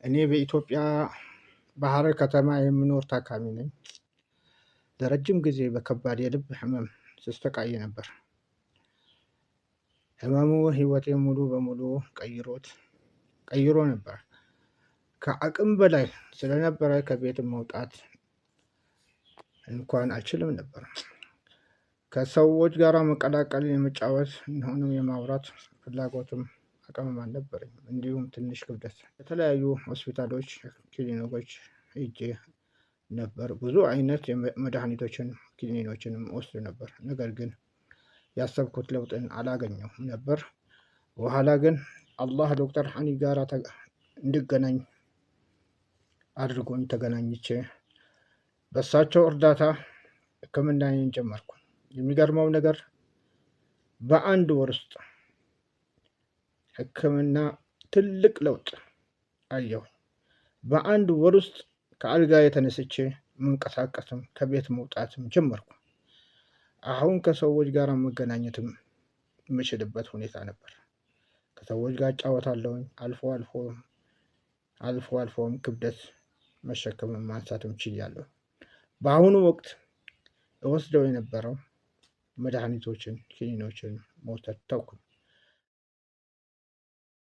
እኔ በኢትዮጵያ በሐረር ከተማ የምኖር ታካሚ ነኝ። ለረጅም ጊዜ በከባድ የልብ ህመም ስሰቃይ ነበር። ህመሙ ህይወቴን ሙሉ በሙሉ ቀይሮ ነበር። ከአቅም በላይ ስለነበረ ከቤት መውጣት እንኳን አልችልም ነበር። ከሰዎች ጋር መቀላቀል፣ የመጫወት ሆነ የማውራት ፍላጎትም አቅምም አልነበረኝም። እንዲሁም ትንሽ ክብደት የተለያዩ ሆስፒታሎች፣ ክሊኒኮች ሄጄ ነበር። ብዙ አይነት መድኃኒቶችን ክኒኖችንም ወስድ ነበር። ነገር ግን ያሰብኩት ለውጥን አላገኘሁም ነበር። በኋላ ግን አላህ ዶክተር ሐኒ ጋር እንድገናኝ አድርጎኝ ተገናኝቼ በእሳቸው እርዳታ ህክምናዬን ጀመርኩ። የሚገርመው ነገር በአንድ ወር ውስጥ ህክምና ትልቅ ለውጥ አየሁ። በአንድ ወር ውስጥ ከአልጋ የተነስቼ መንቀሳቀስም ከቤት መውጣትም ጀመርኩ። አሁን ከሰዎች ጋር መገናኘትም የምችልበት ሁኔታ ነበር። ከሰዎች ጋር እጫወታለሁኝ። አልፎ አልፎም ክብደት መሸከምም ማንሳትም ችያለሁ። በአሁኑ ወቅት እወስደው የነበረው መድኃኒቶችን፣ ክኒኖችን መውሰድ ተውኩ።